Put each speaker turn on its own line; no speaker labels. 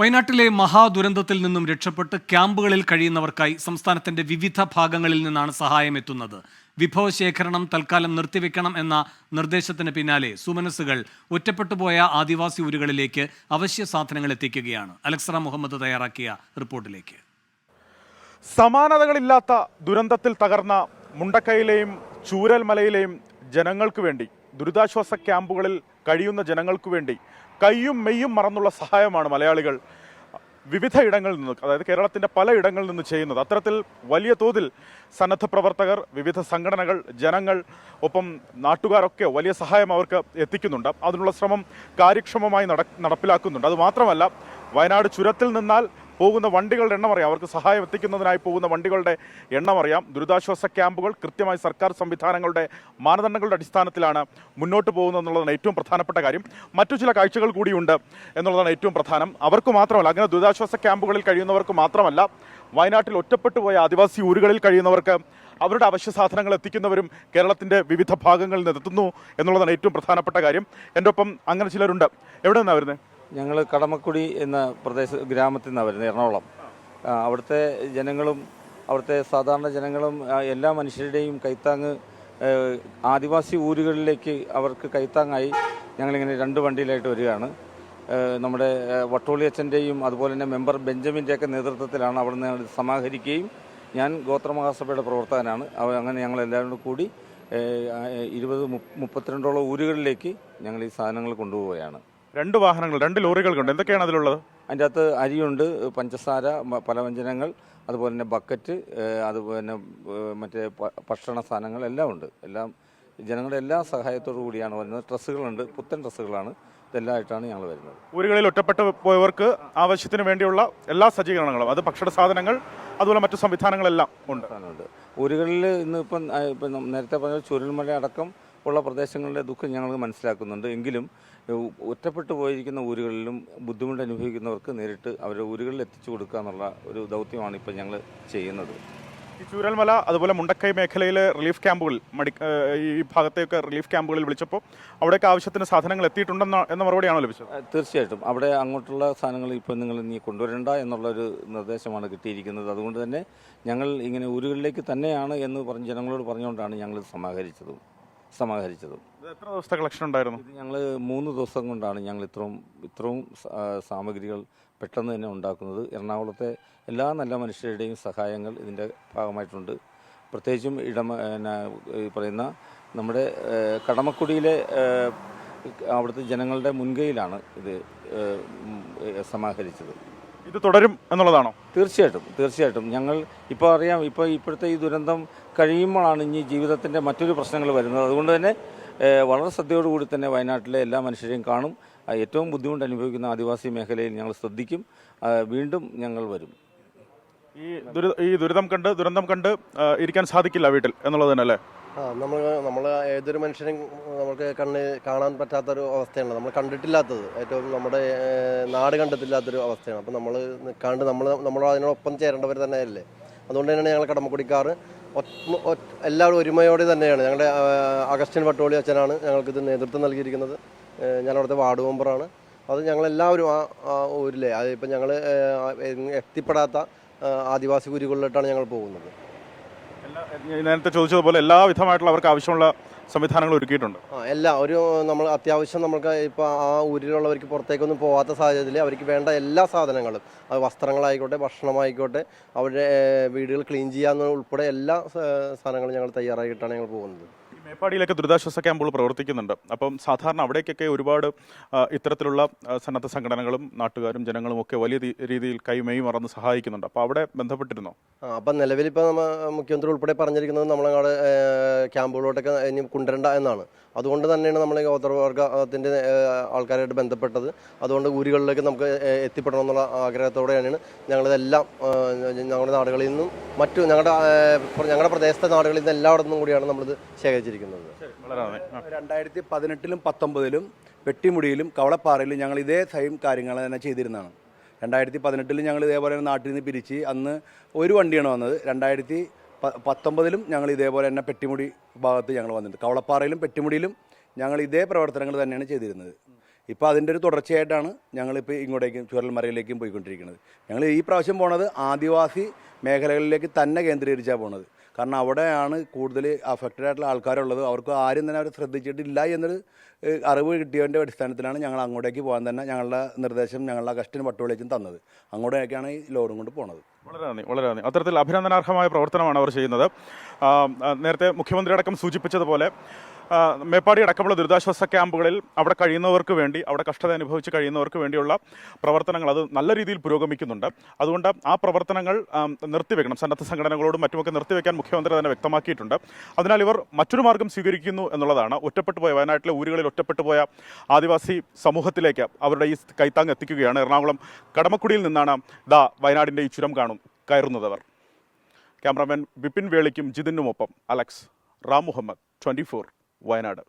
വയനാട്ടിലെ മഹാദുരന്തത്തിൽ നിന്നും രക്ഷപ്പെട്ട് ക്യാമ്പുകളിൽ കഴിയുന്നവർക്കായി സംസ്ഥാനത്തിന്റെ വിവിധ ഭാഗങ്ങളിൽ നിന്നാണ് സഹായം എത്തുന്നത്. വിഭവശേഖരണം തൽക്കാലം നിർത്തിവെക്കണം എന്ന നിർദ്ദേശത്തിന് പിന്നാലെ സുമനസ്സുകൾ ഒറ്റപ്പെട്ടുപോയ ആദിവാസി ഊരുകളിലേക്ക് അവശ്യ സാധനങ്ങൾ എത്തിക്കുകയാണ്. അലക്സറ മുഹമ്മദ് തയ്യാറാക്കിയ റിപ്പോർട്ടിലേക്ക്.
സമാനതകളില്ലാത്ത ദുരന്തത്തിൽ തകർന്ന മുണ്ടക്കയിലെയും ചൂരൽമലയിലെയും ജനങ്ങൾക്ക് വേണ്ടി, ദുരിതാശ്വാസ ക്യാമ്പുകളിൽ കഴിയുന്ന ജനങ്ങൾക്ക് വേണ്ടി കയ്യും മെയ്യും മറന്നുള്ള സഹായമാണ് മലയാളികൾ വിവിധ ഇടങ്ങളിൽ നിന്ന്, അതായത് കേരളത്തിൻ്റെ പല ഇടങ്ങളിൽ നിന്ന് ചെയ്യുന്നത്. അത്തരത്തിൽ വലിയ തോതിൽ സന്നദ്ധ പ്രവർത്തകർ, വിവിധ സംഘടനകൾ, ജനങ്ങൾ, ഒപ്പം നാട്ടുകാരൊക്കെ വലിയ സഹായം അവർക്ക് എത്തിക്കുന്നുണ്ട്. അതിനുള്ള ശ്രമം കാര്യക്ഷമമായി നടപ്പിലാക്കുന്നുണ്ട്. അതുമാത്രമല്ല, വയനാട് ചുരത്തിൽ നിന്നാൽ പോകുന്ന വണ്ടികളുടെ എണ്ണം അറിയാം, അവർക്ക് സഹായം എത്തിക്കുന്നതിനായി പോകുന്ന വണ്ടികളുടെ എണ്ണം അറിയാം. ദുരിതാശ്വാസ ക്യാമ്പുകൾ കൃത്യമായി സർക്കാർ സംവിധാനങ്ങളുടെ മാനദണ്ഡങ്ങളുടെ അടിസ്ഥാനത്തിലാണ് മുന്നോട്ട് പോകുന്നത് എന്നുള്ളതാണ് ഏറ്റവും പ്രധാനപ്പെട്ട കാര്യം. മറ്റു ചില കാഴ്ചകൾ കൂടിയുണ്ട് എന്നുള്ളതാണ് ഏറ്റവും പ്രധാനം. അവർക്ക് മാത്രമല്ല, അങ്ങനെ ദുരിതാശ്വാസ ക്യാമ്പുകളിൽ കഴിയുന്നവർക്ക് മാത്രമല്ല, വയനാട്ടിൽ ഒറ്റപ്പെട്ടു പോയ ആദിവാസി ഊരുകളിൽ കഴിയുന്നവർക്ക് അവരുടെ അവശ്യ സാധനങ്ങൾ എത്തിക്കുന്നവരും കേരളത്തിൻ്റെ വിവിധ ഭാഗങ്ങളിൽ നിന്ന് എത്തുന്നു എന്നുള്ളതാണ് ഏറ്റവും പ്രധാനപ്പെട്ട കാര്യം. എൻ്റെ ഒപ്പം അങ്ങനെ ചിലരുണ്ട്. എവിടെ നിന്നാണ് വരുന്നത്?
ഞങ്ങൾ കടമക്കുടി എന്ന ഗ്രാമത്തിൽ നിന്നാണ് വരുന്നത്, എറണാകുളം. അവിടുത്തെ ജനങ്ങളും അവിടുത്തെ സാധാരണ ജനങ്ങളും എല്ലാ മനുഷ്യരുടെയും കൈത്താങ്ങ് ആദിവാസി ഊരുകളിലേക്ക് അവർക്ക് കൈത്താങ്ങായി ഞങ്ങളിങ്ങനെ 2 വണ്ടിയിലായിട്ട് വരികയാണ്. നമ്മുടെ വട്ടോളിയച്ഛൻ്റെയും അതുപോലെ തന്നെ മെമ്പർ ബെഞ്ചമിൻ്റെയൊക്കെ നേതൃത്വത്തിലാണ് അവിടെ നിന്ന് സമാഹരിക്കുകയും, ഞാൻ ഗോത്രമഹാസഭയുടെ പ്രവർത്തകനാണ്. അങ്ങനെ ഞങ്ങളെല്ലാവരും കൂടി 20-32ഓളം ഊരുകളിലേക്ക് ഞങ്ങൾ ഈ സാധനങ്ങൾ കൊണ്ടുപോവുകയാണ്.
2 വാഹനങ്ങൾ, 2 ലോറികൾക്കുണ്ട്. എന്തൊക്കെയാണ് അതിലുള്ളത്?
അതിൻ്റെ അകത്ത് അരിയുണ്ട്, പഞ്ചസാര, പലവ്യഞ്ജനങ്ങൾ, അതുപോലെ തന്നെ ബക്കറ്റ്, അതുപോലെ തന്നെ മറ്റേ ഭക്ഷണ സാധനങ്ങൾ എല്ലാം ഉണ്ട്. എല്ലാം ജനങ്ങളുടെ എല്ലാ സഹായത്തോടു കൂടിയാണ് വരുന്നത്. ഡ്രസ്സുകളുണ്ട്, പുത്തൻ ഡ്രസ്സുകളാണ്. ഇതെല്ലാമായിട്ടാണ് ഞങ്ങൾ വരുന്നത്.
ഊരുകളിൽ ഒറ്റപ്പെട്ടു പോയവർക്ക് ആവശ്യത്തിന് വേണ്ടിയുള്ള എല്ലാ സജ്ജീകരണങ്ങളും, അത് ഭക്ഷണ സാധനങ്ങൾ, അതുപോലെ മറ്റു സംവിധാനങ്ങളെല്ലാം ഉണ്ട്.
ഊരുകളിൽ ഇപ്പം നേരത്തെ പറഞ്ഞ ചുരൽമല അടക്കം ഉള്ള പ്രദേശങ്ങളിലെ ദുഃഖം ഞങ്ങൾ മനസ്സിലാക്കുന്നുണ്ട്. എങ്കിലും ഒറ്റപ്പെട്ടു പോയിരിക്കുന്ന ഊരുകളിലും ബുദ്ധിമുട്ട് അനുഭവിക്കുന്നവർക്ക് നേരിട്ട് അവരുടെ ഊരുകളിൽ എത്തിച്ചു കൊടുക്കുക എന്നുള്ള ഒരു ദൗത്യമാണ് ഇപ്പോൾ ഞങ്ങൾ ചെയ്യുന്നത്.
ഈ ചൂരൽമല അതുപോലെ മുണ്ടക്കൈ മേഖലയിലെ റിലീഫ് ക്യാമ്പുകൾ, ഈ ഭാഗത്തേക്ക് റിലീഫ് ക്യാമ്പുകളിൽ വിളിച്ചപ്പോൾ അവിടേക്ക് ആവശ്യത്തിന് സാധനങ്ങൾ എത്തിയിട്ടുണ്ടെന്ന മറുപടിയാണോ ലഭിച്ചത്?
തീർച്ചയായിട്ടും അവിടെ അങ്ങോട്ടുള്ള സാധനങ്ങൾ ഇപ്പോൾ നിങ്ങൾ നീ കൊണ്ടുവരേണ്ട എന്നുള്ളൊരു നിർദ്ദേശമാണ് കിട്ടിയിരിക്കുന്നത്. അതുകൊണ്ട് തന്നെ ഞങ്ങൾ ഇങ്ങനെ ഊരുകളിലേക്ക് തന്നെയാണ് എന്ന് ജനങ്ങളോട് പറഞ്ഞുകൊണ്ടാണ് ഞങ്ങൾ സമാഹരിച്ചതും.
എത്ര ദിവസത്തെ കളക്ഷൻ ഉണ്ടായിരുന്നു?
ഇത് ഞങ്ങൾ 3 ദിവസം കൊണ്ടാണ് ഞങ്ങൾ ഇത്രയും സാമഗ്രികൾ പെട്ടെന്ന് തന്നെ ഉണ്ടാക്കുന്നത്. എറണാകുളത്തെ എല്ലാ നല്ല മനുഷ്യരുടെയും സഹായങ്ങൾ ഇതിൻ്റെ ഭാഗമായിട്ടുണ്ട്. പ്രത്യേകിച്ചും ഈ പറയുന്ന നമ്മുടെ കടമക്കുടിയിലെ അവിടുത്തെ ജനങ്ങളുടെ മുൻകൈയിലാണ് ഇത് സമാഹരിച്ചത്.
ഇത് തുടരും എന്നുള്ളതാണോ?
തീർച്ചയായിട്ടും ഞങ്ങൾ ഇപ്പോൾ അറിയാം, ഇപ്പോഴത്തെ ഈ ദുരന്തം കഴിയുമ്പോഴാണ് ഇനി ജീവിതത്തിൻ്റെ മറ്റൊരു പ്രശ്നങ്ങൾ വരുന്നത്. അതുകൊണ്ട് തന്നെ വളരെ ശ്രദ്ധയോടുകൂടി തന്നെ വയനാട്ടിലെ എല്ലാ മനുഷ്യരെയും കാണും. ഏറ്റവും ബുദ്ധിമുട്ട് അനുഭവിക്കുന്ന ആദിവാസി മേഖലയിൽ ഞങ്ങൾ ശ്രദ്ധിക്കും. വീണ്ടും ഞങ്ങൾ വരും.
ഈ ദുരന്തം കണ്ട് ഇരിക്കാൻ സാധിക്കില്ല വീട്ടിൽ എന്നുള്ളത് തന്നെ അല്ലേ?
നമ്മൾ ഏതൊരു മനുഷ്യനും നമുക്ക് കാണാൻ പറ്റാത്തൊരു അവസ്ഥയാണ്, നമ്മൾ കണ്ടിട്ടില്ലാത്തത്, ഏറ്റവും നമ്മുടെ നാട് കണ്ടിട്ടില്ലാത്തൊരു അവസ്ഥയാണ്. അപ്പം നമ്മൾ അതിനോടൊപ്പം ചേരേണ്ടവർ തന്നെയല്ലേ. അതുകൊണ്ട് തന്നെയാണ് ഞങ്ങൾ കടമക്കുടിക്കാർ എല്ലാവരും ഒരുമയോടെ തന്നെയാണ്. ഞങ്ങളുടെ അഗസ്റ്റിൻ വട്ടോളി അച്ഛനാണ് ഞങ്ങൾക്കിത് നേതൃത്വം നൽകിയിരിക്കുന്നത്. ഞാൻ അവിടുത്തെ വാർഡ് മെമ്പറാണ്. അത് ഞങ്ങളെല്ലാവരും ആ ഊരിലെ, അതിപ്പോൾ ഞങ്ങൾ എത്തിപ്പെടാത്ത ആദിവാസി ഊരുകളിലോട്ടാണ് ഞങ്ങൾ പോകുന്നത്.
നേരത്തെ ചോദിച്ചതുപോലെ എല്ലാവിധമായിട്ടുള്ള അവർക്ക് ആവശ്യമുള്ള സംവിധാനങ്ങൾ ഒരുക്കിയിട്ടുണ്ട്.
നമ്മൾ അത്യാവശ്യം നമുക്ക് ഇപ്പോൾ ആ ഊരിലുള്ളവർക്ക് പുറത്തേക്കൊന്നും പോകാത്ത സാഹചര്യത്തിൽ അവർക്ക് വേണ്ട എല്ലാ സാധനങ്ങളും, അത് വസ്ത്രങ്ങളായിക്കോട്ടെ, ഭക്ഷണമായിക്കോട്ടെ, അവരുടെ വീടുകൾ ക്ലീൻ ചെയ്യാവുന്ന ഉൾപ്പെടെ എല്ലാ സാധനങ്ങളും ഞങ്ങൾ തയ്യാറായിട്ടാണ് ഞങ്ങൾ പോകുന്നത്.
മേപ്പാടിയിലൊക്കെ ദുരിതാശ്വാസ ക്യാമ്പുകൾ പ്രവർത്തിക്കുന്നുണ്ട്. അപ്പം സാധാരണ അവിടേക്കൊക്കെ ഒരുപാട് ഇത്തരത്തിലുള്ള സന്നദ്ധ സംഘടനകളും നാട്ടുകാരും ജനങ്ങളും ഒക്കെ വലിയ രീതിയിൽ കൈമയും മറന്ന് സഹായിക്കുന്നുണ്ട്. അപ്പോൾ അവിടെ ബന്ധപ്പെട്ടിരുന്നോ?
അപ്പം നിലവിലിപ്പോൾ മുഖ്യമന്ത്രി ഉൾപ്പെടെ പറഞ്ഞിരിക്കുന്നത് നമ്മളങ്ങാട് ക്യാമ്പുകളിലോട്ടൊക്കെ ഇനി കൊണ്ടുവരണ്ട എന്നാണ്. അതുകൊണ്ട് തന്നെയാണ് നമ്മൾ ഗോത്രവർഗത്തിൻ്റെ ആൾക്കാരായിട്ട് ബന്ധപ്പെട്ടത്. അതുകൊണ്ട് ഊരുകളിലേക്ക് നമുക്ക് എത്തിപ്പെടണം എന്നുള്ള ആഗ്രഹത്തോടെയാണ് ഞങ്ങളിതെല്ലാം ഞങ്ങളുടെ നാടുകളിൽ നിന്നും ഞങ്ങളുടെ പ്രദേശത്തെ നാടുകളിൽ നിന്ന് എല്ലായിടത്തും കൂടിയാണ് നമ്മളിത് ശേഖരിച്ചിരിക്കുന്നത്.
2018-ലും 19-ലും വെട്ടിമുടിയിലും കവളപ്പാറയിലും ഞങ്ങൾ ഇതേ സെയിം കാര്യങ്ങൾ തന്നെ ചെയ്തിരുന്നതാണ്. 2018-ൽ ഞങ്ങൾ ഇതേപോലെ നാട്ടിൽ നിന്ന് പിരിച്ച് അന്ന് ഒരു വണ്ടിയാണ് വന്നത്. 2019-ലും ഞങ്ങൾ ഇതേപോലെ തന്നെ പെട്ടിമുടി ഭാഗത്ത് ഞങ്ങൾ വന്നിട്ടുണ്ട്. കവളപ്പാറയിലും പെട്ടിമുടിയിലും ഞങ്ങൾ ഇതേ പ്രവർത്തനങ്ങൾ തന്നെയാണ് ചെയ്തിരുന്നത്. ഇപ്പോൾ അതിൻ്റെ ഒരു തുടർച്ചയായിട്ടാണ് ഞങ്ങളിപ്പോൾ ഇങ്ങോട്ടേക്കും ചൂരൽമലയിലേക്കും പോയിക്കൊണ്ടിരിക്കുന്നത്. ഞങ്ങൾ ഈ പ്രാവശ്യം പോണത് ആദിവാസി മേഖലകളിലേക്ക് തന്നെ കേന്ദ്രീകരിച്ചാണ് പോണത്. കാരണം അവിടെയാണ് കൂടുതൽ അഫക്റ്റഡ് ആയിട്ടുള്ള ആൾക്കാരുള്ളത്. അവർക്ക് ആരും തന്നെ അവർ ശ്രദ്ധിച്ചിട്ടില്ല എന്നൊരു അറിവ് കിട്ടിയതിൻ്റെ അടിസ്ഥാനത്തിലാണ് ഞങ്ങൾ അങ്ങോട്ടേക്ക് പോകാൻ തന്നെ ഞങ്ങളുടെ നിർദ്ദേശം ഞങ്ങളുടെ അഗസ്റ്റിൻ വട്ടോളിക്കും തന്നത്. അങ്ങോട്ടേക്കാണ് ഈ ലോഡും കൊണ്ട് പോണത്.
വളരെ നന്ദി, വളരെ നന്ദി. അത്തരത്തിൽ അഭിനന്ദനാർഹമായ പ്രവർത്തനമാണ് അവർ ചെയ്യുന്നത്. നേരത്തെ മുഖ്യമന്ത്രി അടക്കം സൂചിപ്പിച്ചതുപോലെ മേപ്പാടി അടക്കമുള്ള ദുരിതാശ്വാസ ക്യാമ്പുകളിൽ അവിടെ കഴിയുന്നവർക്ക് വേണ്ടി, അവിടെ കഷ്ടത അനുഭവിച്ച് കഴിയുന്നവർക്ക് വേണ്ടിയുള്ള പ്രവർത്തനങ്ങൾ അത് നല്ല രീതിയിൽ പുരോഗമിക്കുന്നുണ്ട്. അതുകൊണ്ട് ആ പ്രവർത്തനങ്ങൾ നിർത്തിവെക്കണം, സന്നദ്ധ സംഘടനകളോടും മറ്റുമൊക്കെ നിർത്തിവെക്കാൻ മുഖ്യമന്ത്രി തന്നെ വ്യക്തമാക്കിയിട്ടുണ്ട്. അതിനാൽ ഇവർ മറ്റൊരു മാർഗം സ്വീകരിക്കുന്നു എന്നുള്ളതാണ്. ഒറ്റപ്പെട്ടുപോയ വയനാട്ടിലെ ഊരുകളിൽ ഒറ്റപ്പെട്ടുപോയ ആദിവാസി സമൂഹത്തിലേക്ക് അവരുടെ ഈ കൈത്താങ് എത്തിക്കുകയാണ്. എറണാകുളം കടമക്കുടിയിൽ നിന്നാണ് വയനാടിൻ്റെ ഈ ചുരം കയറുന്നതവർ. ക്യാമറാമാൻ വിപിൻ വേളിക്കും ജിതിനുമൊപ്പം അലക്സ്, റാം മുഹമ്മദ്, 24 വയനാട്.